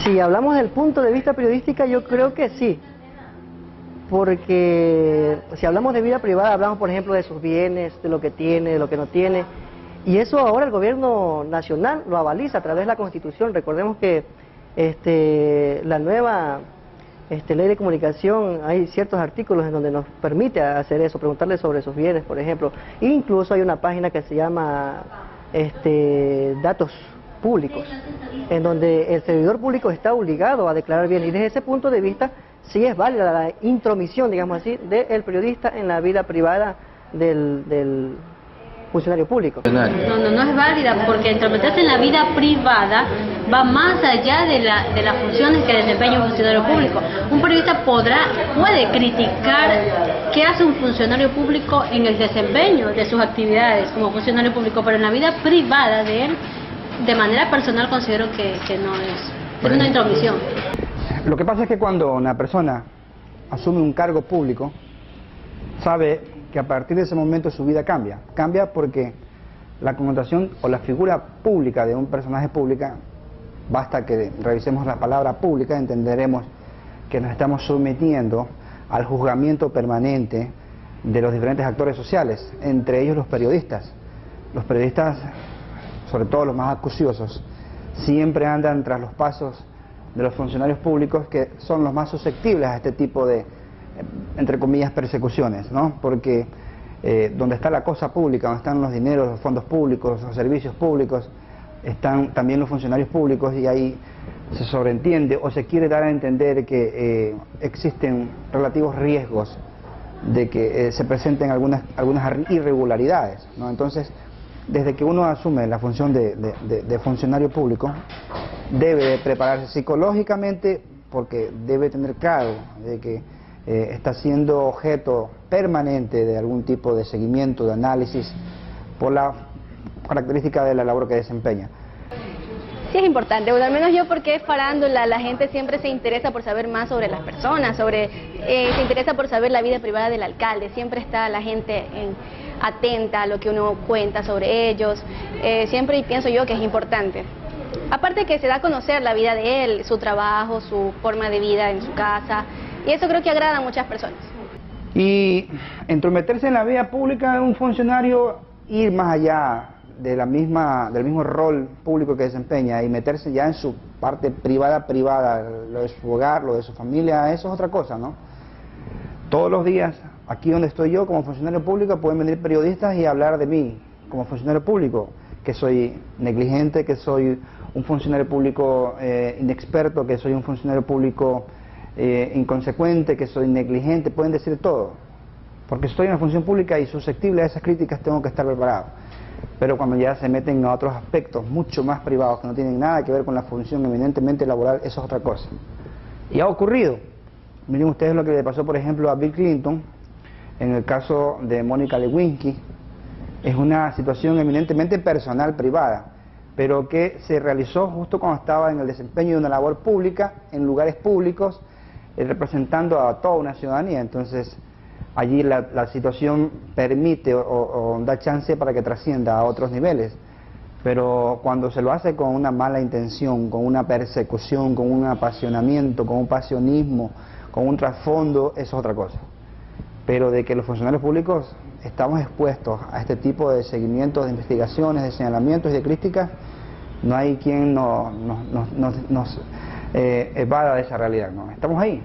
Si hablamos del punto de vista periodística, yo creo que sí, porque si hablamos de vida privada, hablamos por ejemplo de sus bienes, de lo que tiene, de lo que no tiene, y eso ahora el gobierno nacional lo avaliza a través de la Constitución. Recordemos que la nueva ley de comunicación, hay ciertos artículos en donde nos permite hacer eso, preguntarle sobre sus bienes, por ejemplo. E incluso hay una página que se llama Datos Públicos, en donde el servidor público está obligado a declarar bienes, y desde ese punto de vista sí es válida la intromisión, digamos así, del periodista en la vida privada del funcionario público. No es válida, porque entrometerse en la vida privada va más allá de las funciones que desempeña un funcionario público. Un periodista puede criticar qué hace un funcionario público en el desempeño de sus actividades como funcionario público, pero en la vida privada de él, de manera personal, considero que no es una intromisión. Lo que pasa es que cuando una persona asume un cargo público, sabe que a partir de ese momento su vida cambia. Cambia porque la connotación o la figura pública de un personaje pública, basta que revisemos la palabra pública, entenderemos que nos estamos sometiendo al juzgamiento permanente de los diferentes actores sociales, entre ellos los periodistas. Los periodistas, sobre todo los más acuciosos, siempre andan tras los pasos de los funcionarios públicos, que son los más susceptibles a este tipo de, entre comillas, persecuciones, ¿no? Porque donde está la cosa pública, donde están los dineros, los fondos públicos, los servicios públicos, están también los funcionarios públicos, y ahí se sobreentiende o se quiere dar a entender que existen relativos riesgos de que se presenten algunas irregularidades, ¿no? Entonces, desde que uno asume la función de funcionario público, debe prepararse psicológicamente, porque debe tener claro de que está siendo objeto permanente de algún tipo de seguimiento, de análisis, por la característica de la labor que desempeña. Sí es importante, bueno, al menos yo, porque es farándula, la gente siempre se interesa por saber más sobre las personas, se interesa por saber la vida privada del alcalde, siempre está la gente atenta a lo que uno cuenta sobre ellos, siempre pienso yo que es importante. Aparte que se da a conocer la vida de él, su trabajo, su forma de vida en su casa, y eso creo que agrada a muchas personas. Y entrometerse en la vida pública de un funcionario, ir más allá de del mismo rol público que desempeña y meterse ya en su parte privada, lo de su hogar, lo de su familia, eso es otra cosa, ¿no? Todos los días, aquí donde estoy yo como funcionario público, pueden venir periodistas y hablar de mí como funcionario público, que soy negligente, que soy un funcionario público inexperto, que soy un funcionario público inconsecuente, que soy negligente, pueden decir todo, porque estoy en la función pública y susceptible a esas críticas tengo que estar preparado. Pero cuando ya se meten a otros aspectos mucho más privados que no tienen nada que ver con la función eminentemente laboral, eso es otra cosa. Y ha ocurrido. Miren ustedes lo que le pasó, por ejemplo, a Bill Clinton en el caso de Mónica Lewinsky. Es una situación eminentemente personal, privada, pero que se realizó justo cuando estaba en el desempeño de una labor pública, en lugares públicos, representando a toda una ciudadanía. Entonces, allí la situación permite o da chance para que trascienda a otros niveles. Pero cuando se lo hace con una mala intención, con una persecución, con un apasionamiento, con un pasionismo, con un trasfondo, eso es otra cosa. Pero de que los funcionarios públicos estamos expuestos a este tipo de seguimientos, de investigaciones, de señalamientos y de críticas, no hay quien nos evada de esa realidad, ¿no? Estamos ahí.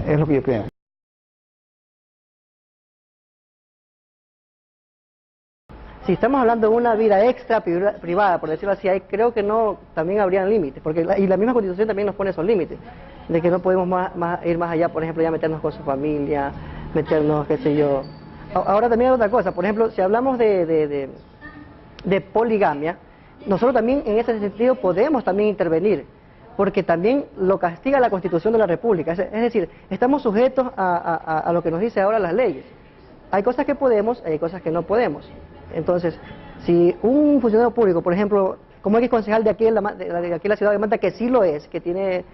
Es lo que yo creo. Si estamos hablando de una vida extra privada, por decirlo así, ahí creo que no, también habrían límites, porque y la misma Constitución también nos pone esos límites, de que no podemos ir más allá, por ejemplo, ya meternos con su familia, meternos, qué sé yo. Ahora también hay otra cosa, por ejemplo, si hablamos de poligamia, nosotros también en ese sentido podemos también intervenir, porque también lo castiga la Constitución de la República, es decir, estamos sujetos a lo que nos dice ahora las leyes. Hay cosas que podemos, hay cosas que no podemos. Entonces, si un funcionario público, por ejemplo, como el concejal de aquí en la ciudad de Manta, que sí lo es, que tiene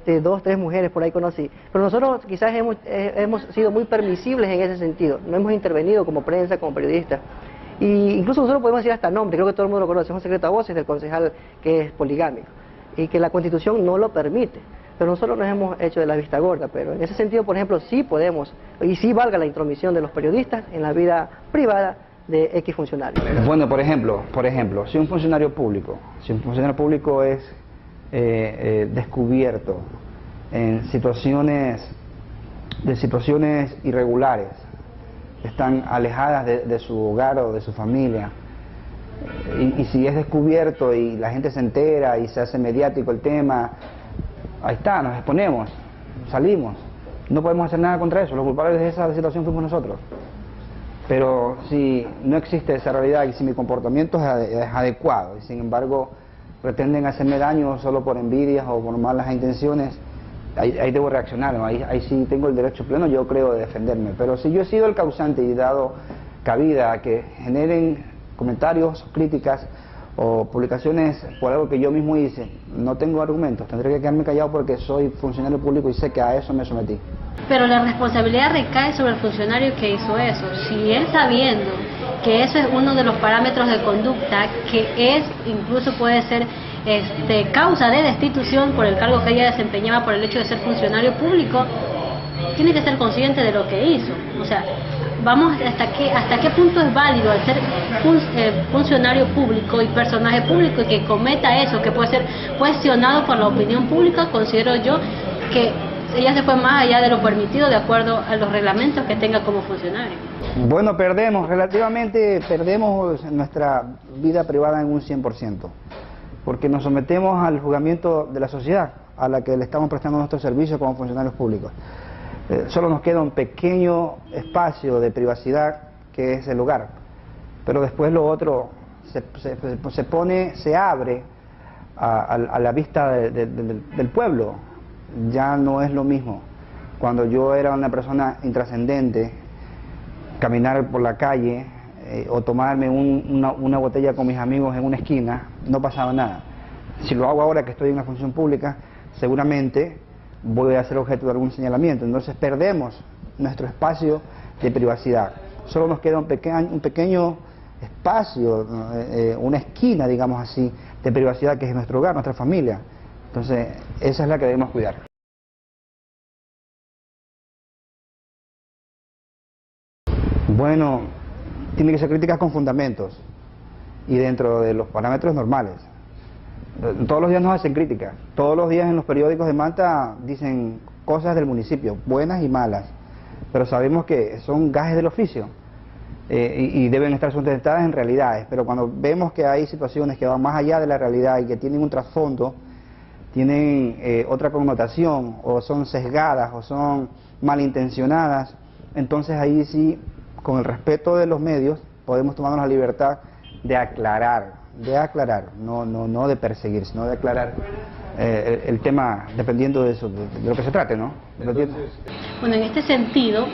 2, 3 mujeres por ahí conocí, pero nosotros quizás hemos sido muy permisibles en ese sentido, no hemos intervenido como prensa, como periodistas, y incluso nosotros podemos decir hasta nombre, creo que todo el mundo lo conoce, es un secreto a voces del concejal que es poligámico. y que la Constitución no lo permite. Pero nosotros nos hemos hecho de la vista gorda, pero en ese sentido, por ejemplo, sí podemos, y sí valga la intromisión de los periodistas en la vida privada de X funcionarios. Bueno, por ejemplo, si un funcionario público es descubierto en situaciones irregulares, están alejadas de su hogar o de su familia, y si es descubierto y la gente se entera y se hace mediático el tema, ahí está, nos exponemos, salimos, no podemos hacer nada contra eso, los culpables de esa situación fuimos nosotros. Pero si no existe esa realidad y si mi comportamiento es adecuado y sin embargo pretenden hacerme daño solo por envidias o por malas intenciones, ahí debo reaccionar, ¿no? Ahí sí tengo el derecho pleno, yo creo, de defenderme. Pero si yo he sido el causante y he dado cabida a que generen comentarios, críticas o publicaciones por algo que yo mismo hice, no tengo argumentos, tendré que quedarme callado porque soy funcionario público y sé que a eso me sometí. Pero la responsabilidad recae sobre el funcionario que hizo eso. Si él, sabiendo que eso es uno de los parámetros de conducta, que es, incluso puede ser causa de destitución por el cargo que ella desempeñaba por el hecho de ser funcionario público, tiene que ser consciente de lo que hizo. O sea, vamos hasta qué punto es válido al ser funcionario público y personaje público y que cometa eso, que puede ser cuestionado por la opinión pública. Considero yo que ella se fue más allá de lo permitido de acuerdo a los reglamentos que tenga como funcionario. Bueno, relativamente perdemos nuestra vida privada en un 100%, porque nos sometemos al juzgamiento de la sociedad a la que le estamos prestando nuestros servicios como funcionarios públicos. Solo nos queda un pequeño espacio de privacidad que es el hogar, pero después lo otro se abre a la vista del pueblo. Ya no es lo mismo. Cuando yo era una persona intrascendente, caminar por la calle o tomarme una botella con mis amigos en una esquina, no pasaba nada. Si lo hago ahora que estoy en una función pública, seguramente voy a ser objeto de algún señalamiento. Entonces perdemos nuestro espacio de privacidad. Solo nos queda un pequeño espacio, una esquina, digamos así, de privacidad, que es nuestro hogar, nuestra familia. Entonces, esa es la que debemos cuidar. Bueno, tiene que ser críticas con fundamentos y dentro de los parámetros normales. Todos los días nos hacen críticas, todos los días en los periódicos de Manta dicen cosas del municipio, buenas y malas, pero sabemos que son gajes del oficio y deben estar sustentadas en realidades, pero cuando vemos que hay situaciones que van más allá de la realidad y que tienen un trasfondo, tienen otra connotación, o son sesgadas, o son malintencionadas, entonces ahí sí, con el respeto de los medios, podemos tomarnos la libertad de aclarar, no de perseguir, sino de aclarar el tema dependiendo de eso, de lo que se trate, ¿no? Bueno, en este sentido,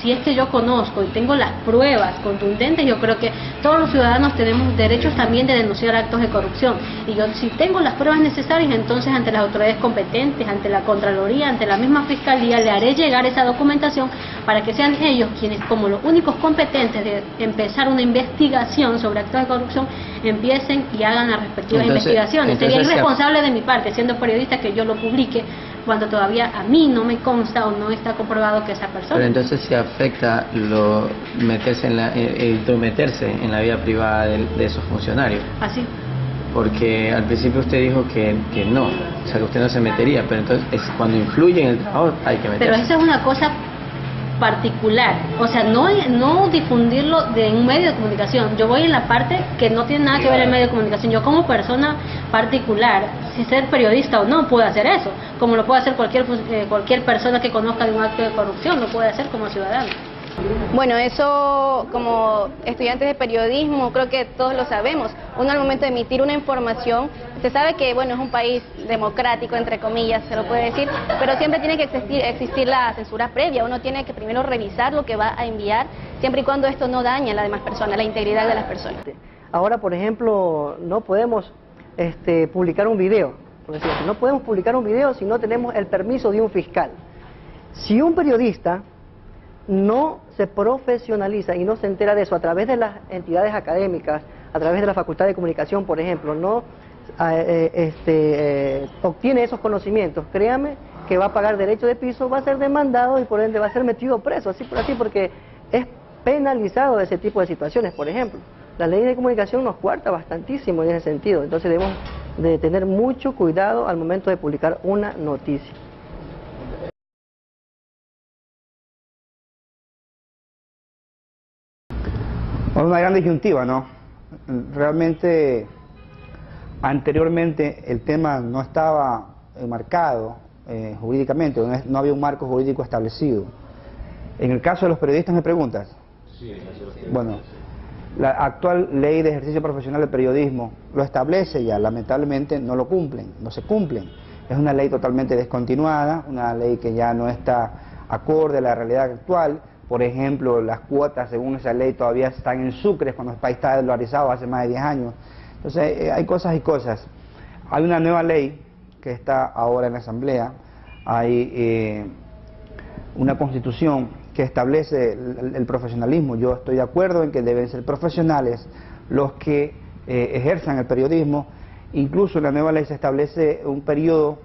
si es que yo conozco y tengo las pruebas contundentes, yo creo que todos los ciudadanos tenemos derechos también de denunciar actos de corrupción. Y yo, si tengo las pruebas necesarias, entonces ante las autoridades competentes, ante la Contraloría, ante la misma Fiscalía, le haré llegar esa documentación para que sean ellos quienes, como los únicos competentes de empezar una investigación sobre actos de corrupción, empiecen y hagan las respectivas investigaciones. Sería irresponsable de mi parte, siendo periodista, que yo lo publique cuando todavía a mí no me consta o no está comprobado que esa persona. Pero entonces se afecta intrometerse en la vida privada de esos funcionarios. Así. Porque al principio usted dijo que no, o sea, que usted no se metería, pero entonces cuando influye en el trabajo hay que meterse. Pero esa es una cosa particular, o sea, no difundirlo de un medio de comunicación. Yo voy en la parte que no tiene nada que ver el medio de comunicación. Yo como persona particular, si ser periodista o no, puedo hacer eso, como lo puede hacer cualquier persona que conozca de un acto de corrupción, lo puede hacer como ciudadano. Bueno, eso como estudiantes de periodismo creo que todos lo sabemos. Uno al momento de emitir una información, se sabe que bueno, es un país democrático, entre comillas, se lo puede decir, pero siempre tiene que existir la censura previa. Uno tiene que primero revisar lo que va a enviar, siempre y cuando esto no dañe a las demás personas, la integridad de las personas. Ahora, por ejemplo, no podemos publicar un video, por decirlo así. No podemos publicar un video si no tenemos el permiso de un fiscal. Si un periodista no se profesionaliza y no se entera de eso a través de las entidades académicas, a través de la Facultad de Comunicación, por ejemplo, no obtiene esos conocimientos, créame que va a pagar derecho de piso, va a ser demandado y por ende va a ser metido preso, así porque es penalizado ese tipo de situaciones. Por ejemplo, la ley de comunicación nos cuarta bastantísimo en ese sentido, entonces debemos de tener mucho cuidado al momento de publicar una noticia. Una gran disyuntiva, ¿no? Realmente, anteriormente el tema no estaba enmarcado jurídicamente, no había un marco jurídico establecido. En el caso de los periodistas, ¿me preguntas? Sí. Bueno, la actual ley de ejercicio profesional del periodismo lo establece ya, lamentablemente no lo cumplen, no se cumplen. Es una ley totalmente descontinuada, una ley que ya no está acorde a la realidad actual. Por ejemplo, las cuotas según esa ley todavía están en sucres cuando el país está dolarizado hace más de 10 años. Entonces hay cosas y cosas. Hay una nueva ley que está ahora en la Asamblea, hay una constitución que establece el profesionalismo. Yo estoy de acuerdo en que deben ser profesionales los que ejerzan el periodismo. Incluso en la nueva ley se establece un periodo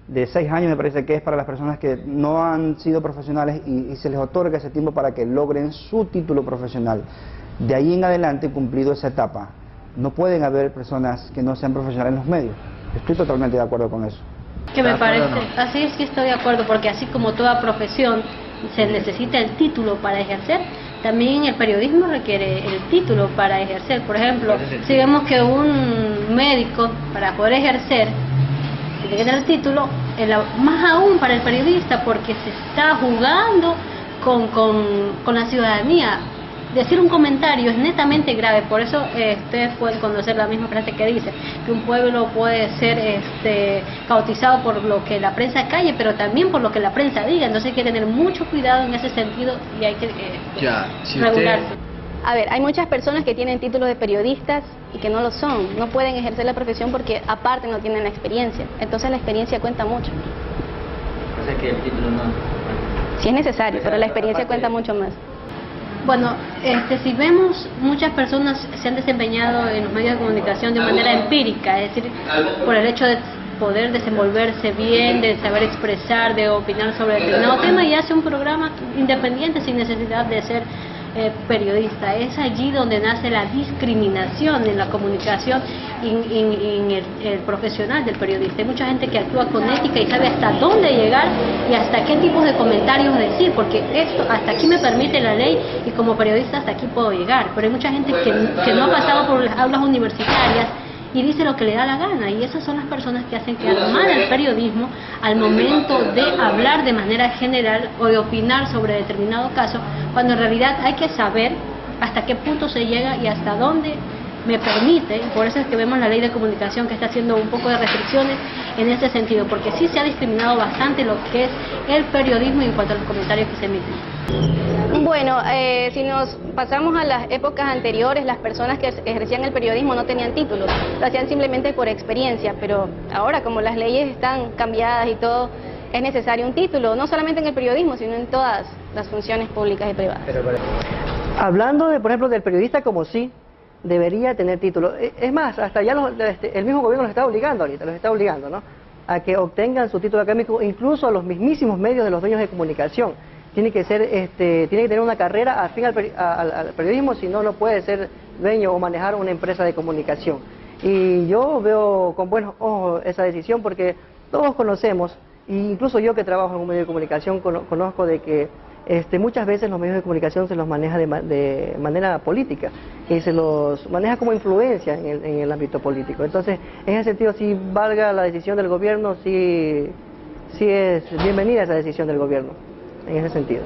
de 6 años, me parece que es para las personas que no han sido profesionales y se les otorga ese tiempo para que logren su título profesional. De ahí en adelante, cumplido esa etapa, no pueden haber personas que no sean profesionales en los medios. Estoy totalmente de acuerdo con eso. Que me parece, así es que estoy de acuerdo, porque así como toda profesión se necesita el título para ejercer, también el periodismo requiere el título para ejercer. Por ejemplo, si vemos que un médico, para poder ejercer, tiene que tener el título, más aún para el periodista, porque se está jugando con la ciudadanía. Decir un comentario es netamente grave, por eso ustedes pueden conocer la misma frase que dice, que un pueblo puede ser cautizado por lo que la prensa calle, pero también por lo que la prensa diga. Entonces hay que tener mucho cuidado en ese sentido y hay que regularse. A ver, hay muchas personas que tienen títulos de periodistas y que no lo son, no pueden ejercer la profesión porque aparte no tienen la experiencia, entonces la experiencia cuenta mucho. O sea que el título no... Sí es necesario, pero la experiencia cuenta mucho más. Bueno, si vemos, muchas personas se han desempeñado en los medios de comunicación de manera empírica, es decir, por el hecho de poder desenvolverse bien, de saber expresar, de opinar sobre determinado tema, y hace un programa independiente sin necesidad de ser periodista. Es allí donde nace la discriminación en la comunicación en el profesional del periodista. Hay mucha gente que actúa con ética y sabe hasta dónde llegar y hasta qué tipos de comentarios decir, porque esto hasta aquí me permite la ley y como periodista hasta aquí puedo llegar. Pero hay mucha gente que no ha pasado por las aulas universitarias y dice lo que le da la gana, y esas son las personas que hacen quedar mal el periodismo al momento de hablar de manera general o de opinar sobre determinado caso, cuando en realidad hay que saber hasta qué punto se llega y hasta dónde me permite, y por eso es que vemos la ley de comunicación que está haciendo un poco de restricciones en ese sentido, porque sí se ha discriminado bastante lo que es el periodismo en cuanto a los comentarios que se emiten. Bueno, si nos pasamos a las épocas anteriores, las personas que ejercían el periodismo no tenían títulos, lo hacían simplemente por experiencia, pero ahora como las leyes están cambiadas y todo, es necesario un título, no solamente en el periodismo, sino en todas las funciones públicas y privadas. Hablando, por ejemplo, del periodista como sí, debería tener título. Es más, hasta ya el mismo gobierno los está obligando ahorita, los está obligando, ¿no?, a que obtengan su título académico, incluso a los mismísimos medios de los dueños de comunicación. Tiene que tener una carrera afín al periodismo, si no, no puede ser dueño o manejar una empresa de comunicación. Y yo veo con buenos ojos esa decisión, porque todos conocemos, e incluso yo que trabajo en un medio de comunicación, conozco de que muchas veces los medios de comunicación se los maneja de manera política, y se los maneja como influencia en el ámbito político. Entonces, en ese sentido, si valga la decisión del gobierno, sí es bienvenida esa decisión del gobierno, en ese sentido.